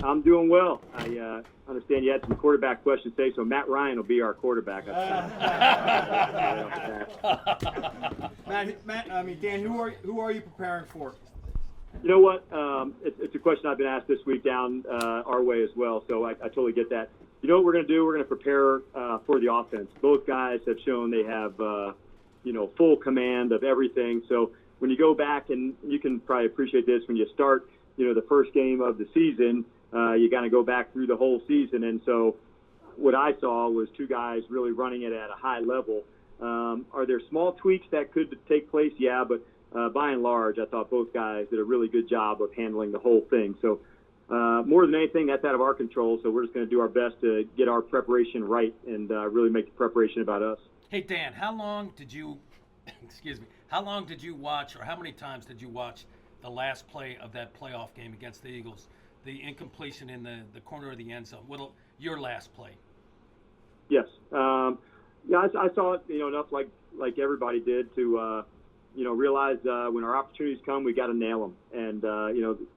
I'm doing well. I understand you had some quarterback questions today, so Matt Ryan will be our quarterback. Dan, who are you preparing for? You know what? It's a question I've been asked this week down our way as well, so I totally get that. You know what we're going to do? We're going to prepare for the offense. Both guys have shown they have, full command of everything. So when you go back, and you can probably appreciate this, when you start, the first game of the season, you got to go back through the whole season. And so what I saw was two guys really running it at a high level. Are there small tweaks that could take place? Yeah, but by and large, I thought both guys did a really good job of handling the whole thing. So more than anything, that's out of our control. So we're just going to do our best to get our preparation right and really make the preparation about us. Hey, Dan, how long did you watch, or how many times did you watch the last play of that playoff game against the Eagles, the incompletion in the corner of the end zone? Your last play? Yes. I saw it, enough like everybody did to, realize when our opportunities come, we got to nail them. And,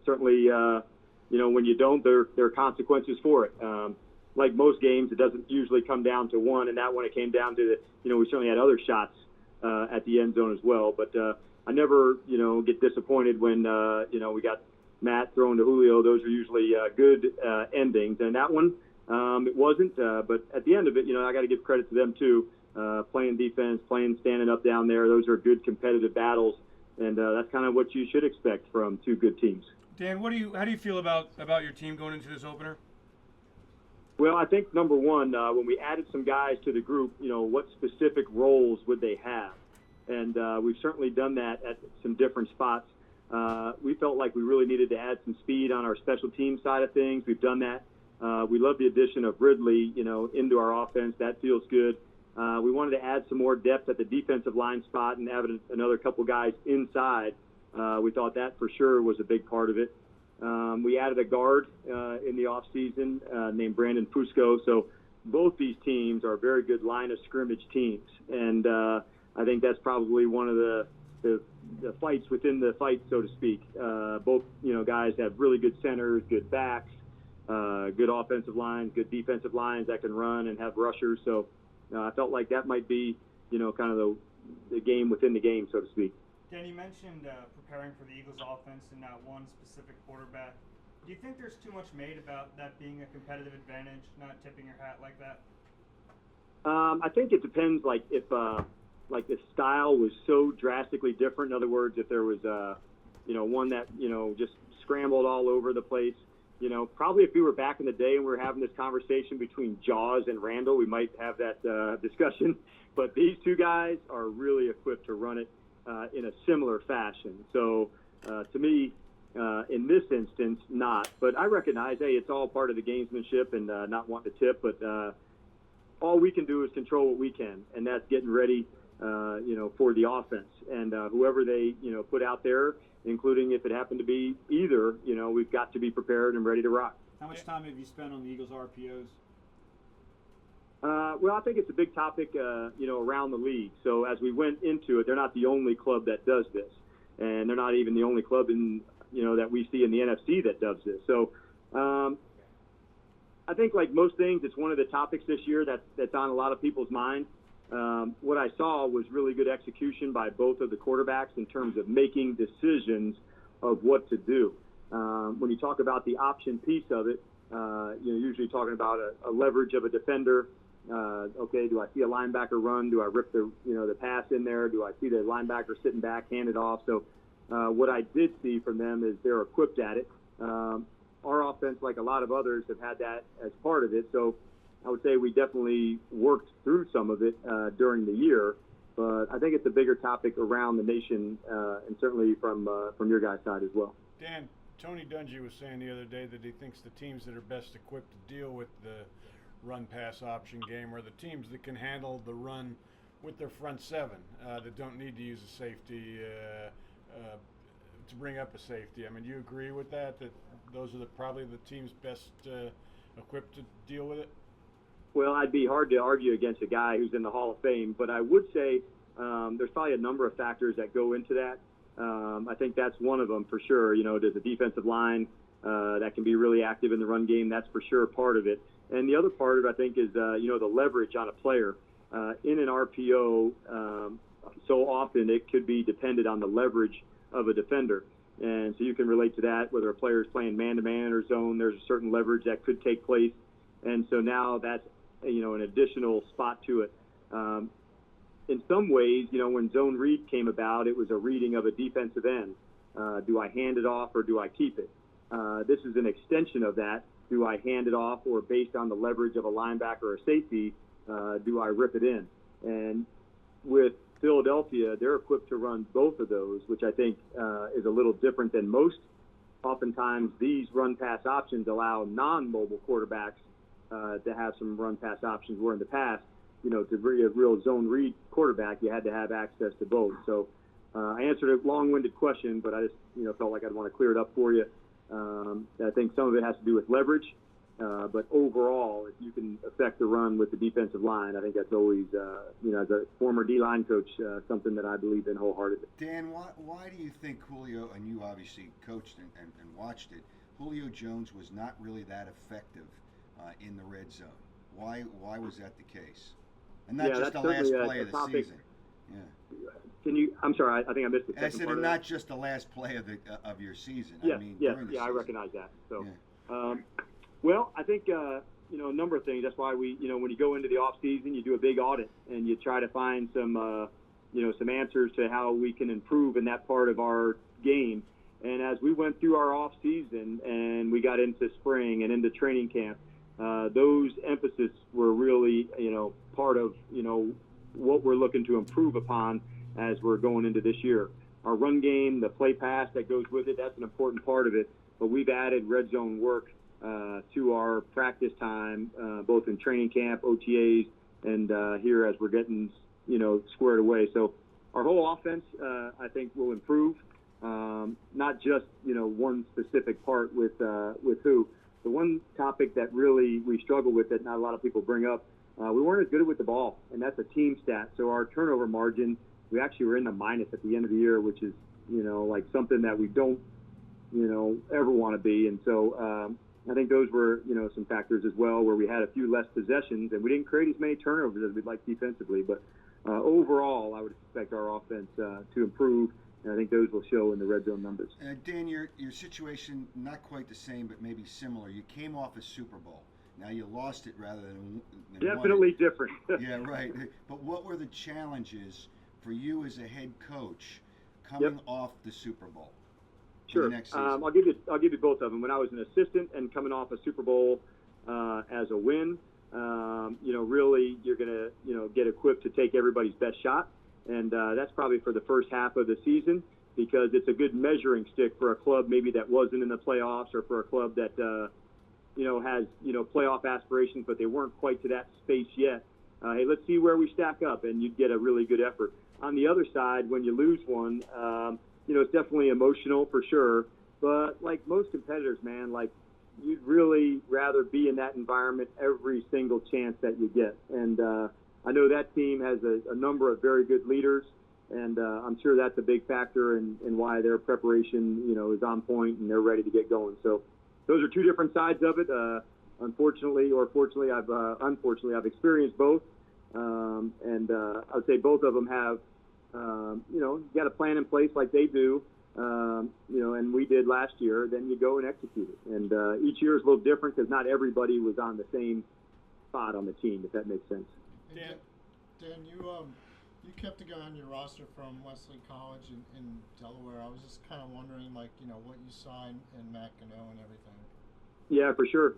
certainly, when you don't, there are consequences for it. Like most games, it doesn't usually come down to one, and that one it came down to we certainly had other shots at the end zone as well. But I never, get disappointed when, we got Matt throwing to Julio. Those are usually good endings. And that one, it wasn't. But at the end of it, I got to give credit to them too. Playing defense, standing up down there. Those are good competitive battles, and that's kind of what you should expect from two good teams. Dan, how do you feel about your team going into this opener? Well, I think number one, when we added some guys to the group, what specific roles would they have? And we've certainly done that at some different spots. We felt like we really needed to add some speed on our special team side of things. We've done that. We love the addition of Ridley, into our offense. That feels good. We wanted to add some more depth at the defensive line spot and add another couple guys inside. We thought that for sure was a big part of it. We added a guard in the offseason named Brandon Fusco. So both these teams are very good line of scrimmage teams. And I think that's probably one of the fights within the fight, so to speak. Both, guys have really good centers, good backs, good offensive lines, good defensive lines that can run and have rushers. So I felt like that might be, kind of the game within the game, so to speak. Dan, you mentioned preparing for the Eagles offense and not one specific quarterback. Do you think there's too much made about that being a competitive advantage, not tipping your hat like that? I think it depends, if the style was so drastically different. In other words, if there was, one that, just scrambled all over the place. Probably if we were back in the day and we were having this conversation between Jaws and Randall, we might have that discussion. But these two guys are really equipped to run it in a similar fashion. So to me, in this instance, not. But I recognize, hey, it's all part of the gamesmanship and not wanting to tip. But all we can do is control what we can, and that's getting ready, for the offense. And whoever they, put out there, including if it happened to be either, we've got to be prepared and ready to rock. How much time have you spent on the Eagles RPOs? Well, I think it's a big topic, around the league. So as we went into it, they're not the only club that does this, and they're not even the only club in, that we see in the NFC that does this. So I think, like most things, it's one of the topics this year that's on a lot of people's minds. What I saw was really good execution by both of the quarterbacks in terms of making decisions of what to do. When you talk about the option piece of it, usually talking about a leverage of a defender. Okay, do I see a linebacker run? Do I rip the pass in there? Do I see the linebacker sitting back, hand it off? So what I did see from them is they're equipped at it. Our offense, like a lot of others, have had that as part of it. So I would say we definitely worked through some of it during the year. But I think it's a bigger topic around the nation, and certainly from your guys' side as well. Dan, Tony Dungy was saying the other day that he thinks the teams that are best equipped to deal with the run-pass option game are the teams that can handle the run with their front seven, that don't need to use a safety to bring up a safety. I mean, do you agree with that those are probably the teams best equipped to deal with it? Well, I'd be hard to argue against a guy who's in the Hall of Fame, but I would say there's probably a number of factors that go into that. I think that's one of them for sure. Does the defensive line that can be really active in the run game. That's for sure part of it. And the other part of it, I think, is the leverage on a player. In an RPO, so often it could be dependent on the leverage of a defender. And so you can relate to that, whether a player is playing man-to-man or zone, there's a certain leverage that could take place. And so now that's, an additional spot to it. In some ways, when zone read came about, it was a reading of a defensive end. Do I hand it off or do I keep it? This is an extension of that. Do I hand it off, or based on the leverage of a linebacker or a safety, do I rip it in? And with Philadelphia, they're equipped to run both of those, which I think is a little different than most. Oftentimes, these run-pass options allow non-mobile quarterbacks to have some run-pass options, where in the past, to be a real zone read quarterback, you had to have access to both. So I answered a long-winded question, but I just felt like I'd want to clear it up for you. I think some of it has to do with leverage, but overall, if you can affect the run with the defensive line, I think that's always, as a former D-line coach, something that I believe in wholeheartedly. Dan, why do you think Julio, and you obviously coached and watched it, Julio Jones was not really that effective in the red zone? Why was that the case? And not just the last play of the season. Yeah. Can you? I'm sorry. I think I missed the second part. I said, and not just the last play of your season. Yeah, I mean, I recognize that. So, well, I think a number of things. That's why we, when you go into the off season, you do a big audit and you try to find some, some answers to how we can improve in that part of our game. And as we went through our off season and we got into spring and into training camp, those emphasis were really, part of, what we're looking to improve upon as we're going into this year. Our run game, the play pass that goes with it, that's an important part of it. But we've added red zone work to our practice time, both in training camp, OTAs, and here as we're getting, squared away. So our whole offense, I think, will improve. Not just, one specific part with who. The one topic that really we struggle with that not a lot of people bring up, we weren't as good with the ball, and that's a team stat. So our turnover margin, we actually were in the minus at the end of the year, which is, like something that we don't, ever want to be. And so I think those were, some factors as well, where we had a few less possessions, and we didn't create as many turnovers as we'd like defensively. But overall, I would expect our offense to improve, and I think those will show in the red zone numbers. Dan, your situation, not quite the same, but maybe similar. You came off a Super Bowl. Now you lost it rather than definitely different. Yeah, right. But what were the challenges for you as a head coach coming off the Super Bowl? Sure. Next season? I'll give you both of them. When I was an assistant and coming off a Super Bowl as a win, really you're gonna get equipped to take everybody's best shot, and that's probably for the first half of the season, because it's a good measuring stick for a club maybe that wasn't in the playoffs, or for a club that has playoff aspirations, but they weren't quite to that space yet. Hey, let's see where we stack up, and you'd get a really good effort. On the other side, when you lose one, it's definitely emotional for sure. But like most competitors, man, like you'd really rather be in that environment every single chance that you get. And I know that team has a number of very good leaders, and I'm sure that's a big factor in why their preparation, is on point and they're ready to get going. So those are two different sides of it. Unfortunately, or fortunately, I've experienced both, and I would say both of them have, got a plan in place like they do, and we did last year. Then you go and execute it, and each year is a little different because not everybody was on the same spot on the team, if that makes sense. Dan, you kept a guy on your roster from Wesley College in Delaware. I was just kind of wondering, what you saw in Matt Gano and everything. Yeah, for sure.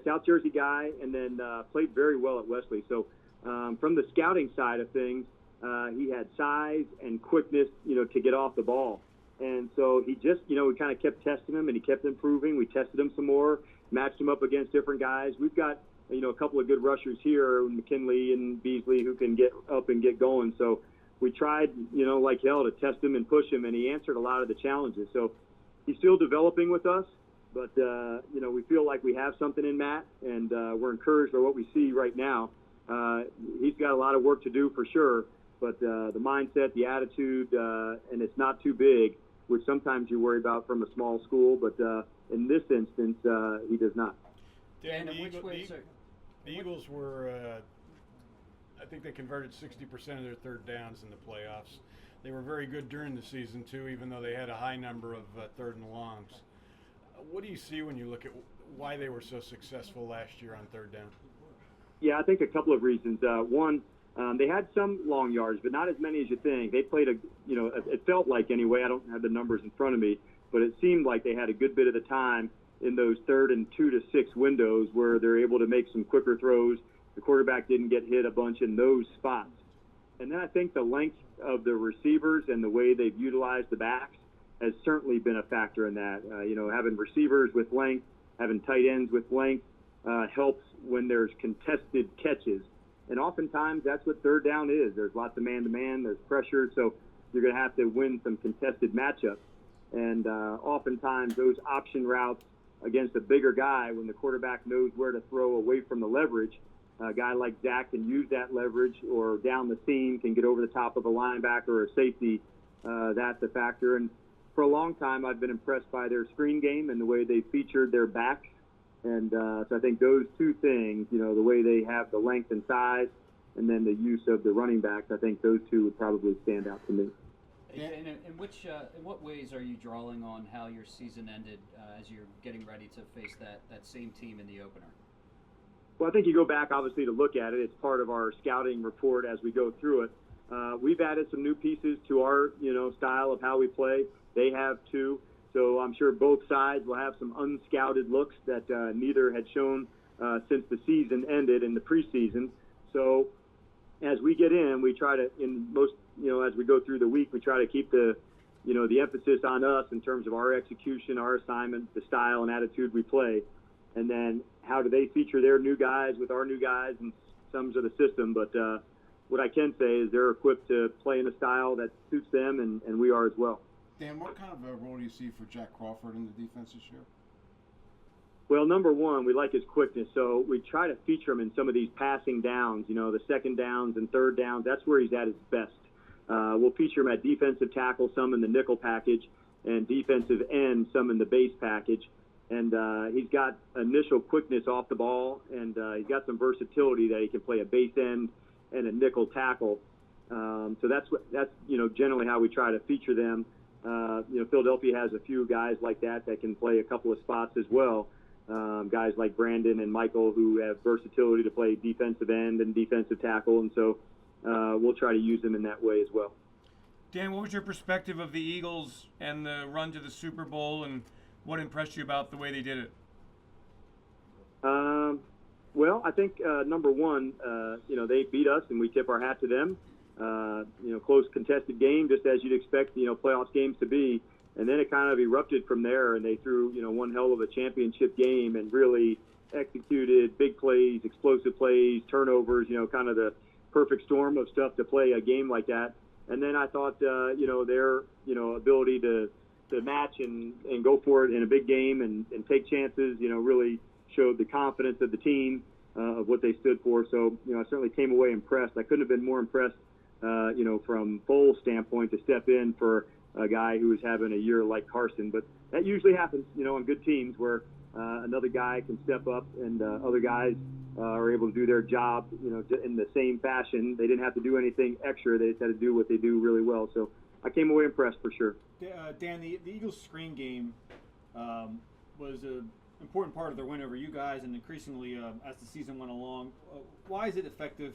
South Jersey guy, and then played very well at Wesley. So from the scouting side of things, he had size and quickness, to get off the ball. And so he just, we kind of kept testing him, and he kept improving. We tested him some more, matched him up against different guys. We've got, a couple of good rushers here, McKinley and Beasley, who can get up and get going. So we tried, like hell to test him and push him, and he answered a lot of the challenges. So he's still developing with us, but, we feel like we have something in Matt, and we're encouraged by what we see right now. He's got a lot of work to do for sure, but the mindset, the attitude, and it's not too big, which sometimes you worry about from a small school, but in this instance, he does not. Dan, the in which ways the Eagles were, I think they converted 60% of their third downs in the playoffs. They were very good during the season, too, even though they had a high number of third and longs. What do you see when you look at why they were so successful last year on third down? Yeah, I think a couple of reasons. One, they had some long yards, but not as many as you think. They played it felt like anyway, I don't have the numbers in front of me, but it seemed like they had a good bit of the time in those 3rd and 2 to 6 windows where they're able to make some quicker throws. The quarterback didn't get hit a bunch in those spots. And then I think the length of the receivers and the way they've utilized the backs has certainly been a factor in that. Having receivers with length, having tight ends with length helps when there's contested catches. And oftentimes that's what third down is. There's lots of man-to-man, there's pressure, so you're going to have to win some contested matchups. And oftentimes those option routes against a bigger guy, when the quarterback knows where to throw away from the leverage, a guy like Zach can use that leverage, or down the seam can get over the top of a linebacker or a safety. That's a factor. And for a long time, I've been impressed by their screen game and the way they featured their backs. And so I think those two things, the way they have the length and size, and then the use of the running backs, I think those two would probably stand out to me. And in what ways are you drawing on how your season ended as you're getting ready to face that same team in the opener? Well, I think you go back, obviously, to look at it. It's part of our scouting report as we go through it. We've added some new pieces to our, style of how we play. They have too. So I'm sure both sides will have some unscouted looks that neither had shown since the season ended in the preseason. So as we get in, we try to, as we go through the week, we try to keep the emphasis on us in terms of our execution, our assignment, the style and attitude we play. And then how do they feature their new guys with our new guys and some of the system. But what I can say is they're equipped to play in a style that suits them, and we are as well. Dan, what kind of a role do you see for Jack Crawford in the defense this year? Well, number one, we like his quickness, so we try to feature him in some of these passing downs, the second downs and third downs. That's where he's at his best. We'll feature him at defensive tackle, some in the nickel package, and defensive end, some in the base package. And he's got initial quickness off the ball, and he's got some versatility that he can play a base end and a nickel tackle. So that's generally how we try to feature them. Philadelphia has a few guys like that can play a couple of spots as well. Guys like Brandon and Michael who have versatility to play defensive end and defensive tackle, and so we'll try to use them in that way as well. Dan, what was your perspective of the Eagles and the run to the Super Bowl, and what impressed you about the way they did it? Well, I think number one, they beat us, and we tip our hat to them. Close contested game, just as you'd expect, playoff games to be. And then it kind of erupted from there, and they threw, one hell of a championship game and really executed big plays, explosive plays, turnovers, kind of the perfect storm of stuff to play a game like that. And then I thought, their, ability to match and go for it in a big game and take chances, really showed the confidence of the team, of what they stood for. So, I certainly came away impressed. I couldn't have been more impressed, from Foles' standpoint to step in for a guy who was having a year like Carson. But that usually happens, on good teams where another guy can step up and other guys are able to do their job, in the same fashion. They didn't have to do anything extra. They just had to do what they do really well. So I came away impressed for sure. Dan, the Eagles' screen game was an important part of their win over you guys, and increasingly as the season went along. Why is it effective,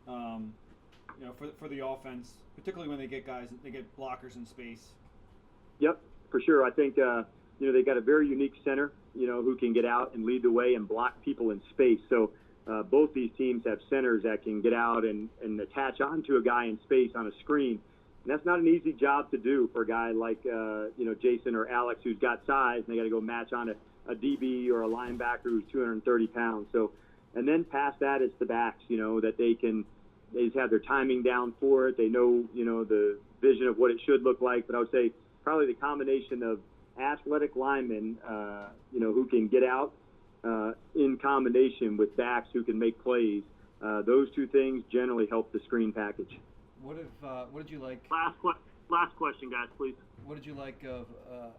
for the offense, particularly when they get blockers in space? Yep, for sure. I think they got a very unique center, who can get out and lead the way and block people in space. So both these teams have centers that can get out and attach onto a guy in space on a screen. And that's not an easy job to do for a guy like, Jason or Alex, who's got size, and they got to go match on a DB or a linebacker who's 230 pounds. So, and then past that, it's the backs, that they just have their timing down for it. They know, the vision of what it should look like. But I would say probably the combination of athletic linemen, who can get out in combination with backs who can make plays. Those two things generally help the screen package. What did you like? Last question, guys, please. What did you like of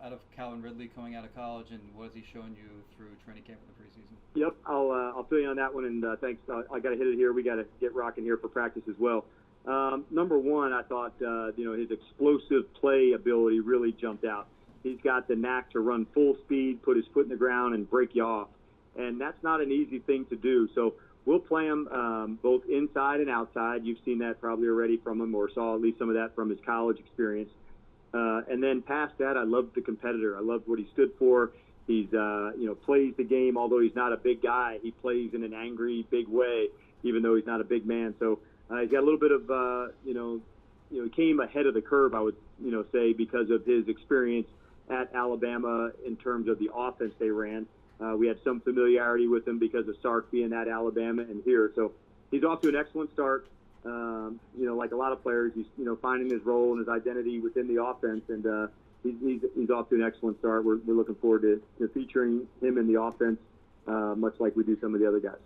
out of Calvin Ridley coming out of college, and what has he shown you through training camp in the preseason? Yep, I'll fill you on that one, and thanks. I got to hit it here. We got to get rocking here for practice as well. Number one, I thought his explosive play ability really jumped out. He's got the knack to run full speed, put his foot in the ground, and break you off, and that's not an easy thing to do. So we'll play him both inside and outside. You've seen that probably already from him, or saw at least some of that from his college experience. And then past that, I loved the competitor. I loved what he stood for. He's plays the game. Although he's not a big guy, he plays in an angry, big way, even though he's not a big man. So he's got a little bit of he came ahead of the curve, I would say, because of his experience at Alabama in terms of the offense they ran. We had some familiarity with him because of Sark being at Alabama and here. So he's off to an excellent start. Like a lot of players, he's finding his role and his identity within the offense, and he's off to an excellent start. We're looking forward to featuring him in the offense, much like we do some of the other guys.